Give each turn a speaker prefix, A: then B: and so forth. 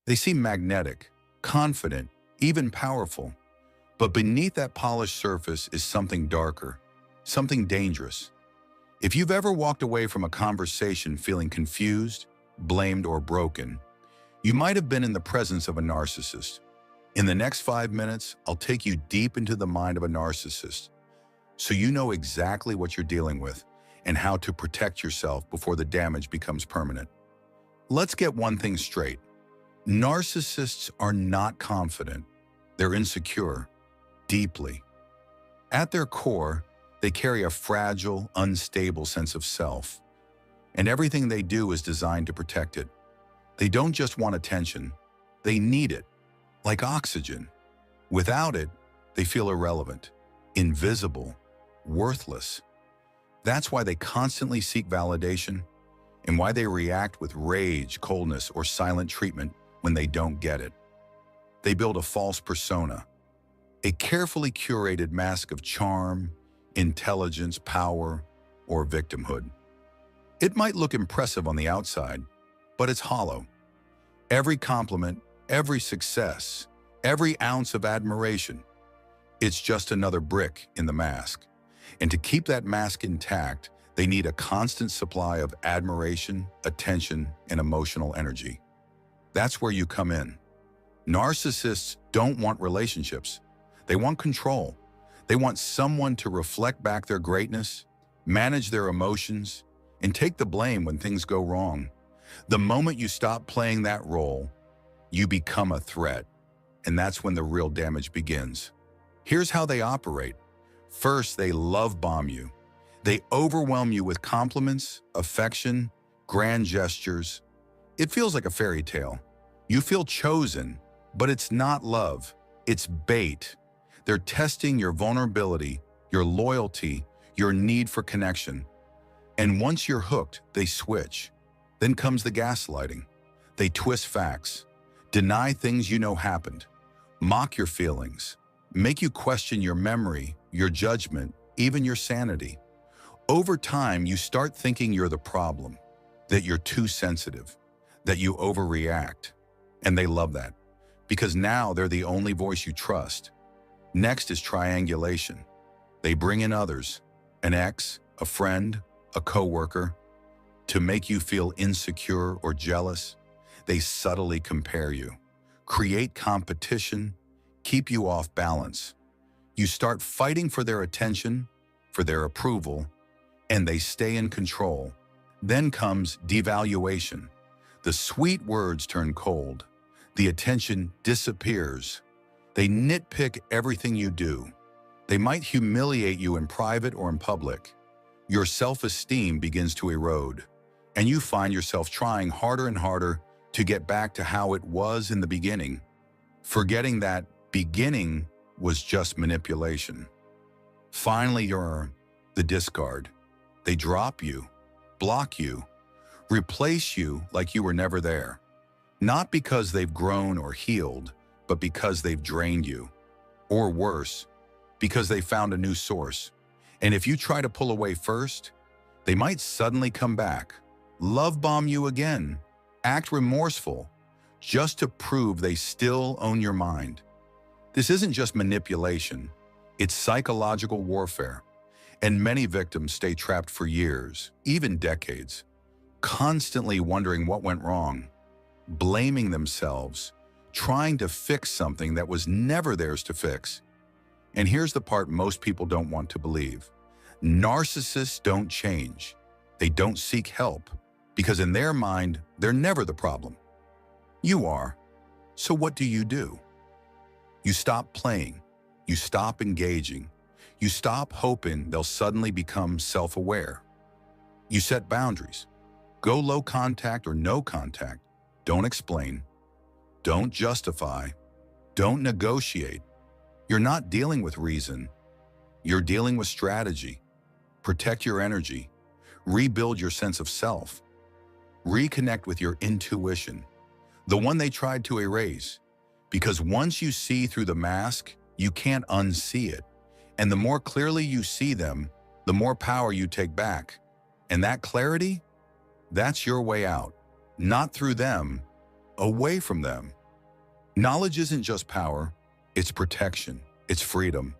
A: They seem magnetic, confident, even powerful. But beneath that polished surface is something darker, something dangerous. If you've ever walked away from a conversation feeling confused, blamed, or broken, you might have been in the presence of a narcissist. In the next 5 minutes, I'll take you deep into the mind of a narcissist, so you know exactly what you're dealing with and how to protect yourself before the damage becomes permanent. Let's get one thing straight. Narcissists are not confident. They're insecure, deeply. At their core, they carry a fragile, unstable sense of self, and everything they do is designed to protect it. They don't just want attention, they need it, like oxygen. Without it, they feel irrelevant, invisible, worthless. That's why they constantly seek validation and why they react with rage, coldness, or silent treatment when they don't get it. They build a false persona, a carefully curated mask of charm, intelligence, power, or victimhood. It might look impressive on the outside, but it's hollow. Every compliment, every success, every ounce of admiration, it's just another brick in the mask. And to keep that mask intact, they need a constant supply of admiration, attention, and emotional energy. That's where you come in. Narcissists don't want relationships. They want control. They want someone to reflect back their greatness, manage their emotions, and take the blame when things go wrong. The moment you stop playing that role, you become a threat, and that's when the real damage begins. Here's how they operate. First, they love bomb you. They overwhelm you with compliments, affection, grand gestures. It feels like a fairy tale. You feel chosen, but it's not love. It's bait. They're testing your vulnerability, your loyalty, your need for connection. And once you're hooked, they switch. Then comes the gaslighting. They twist facts, deny things you know happened, mock your feelings, make you question your memory, your judgment, even your sanity. Over time, you start thinking you're the problem, that you're too sensitive, that you overreact. And they love that, because now they're the only voice you trust. Next is triangulation. They bring in others, an ex, a friend, a coworker, to make you feel insecure or jealous. They subtly compare you, create competition, keep you off balance. You start fighting for their attention, for their approval, and they stay in control. Then comes devaluation. The sweet words turn cold. The attention disappears. They nitpick everything you do. They might humiliate you in private or in public. Your self-esteem begins to erode, and you find yourself trying harder and harder to get back to how it was in the beginning, forgetting that beginning was just manipulation. Finally, you're the discard. They drop you, block you, replace you like you were never there. Not because they've grown or healed, but because they've drained you. Or worse, because they found a new source. And if you try to pull away first, they might suddenly come back, love bomb you again, act remorseful, just to prove they still own your mind. This isn't just manipulation, it's psychological warfare. And many victims stay trapped for years, even decades, constantly wondering what went wrong, blaming themselves, trying to fix something that was never theirs to fix. And here's the part most people don't want to believe. Narcissists don't change. They don't seek help, because in their mind, they're never the problem. You are. So what do? You stop playing. You stop engaging. You stop hoping they'll suddenly become self-aware. You set boundaries. Go low contact or no contact. Don't explain. Don't justify. Don't negotiate. You're not dealing with reason. You're dealing with strategy. Protect your energy. Rebuild your sense of self. Reconnect with your intuition, the one they tried to erase. Because once you see through the mask, you can't unsee it. And the more clearly you see them, the more power you take back. And that clarity, that's your way out. Not through them, away from them. Knowledge isn't just power, it's protection, it's freedom,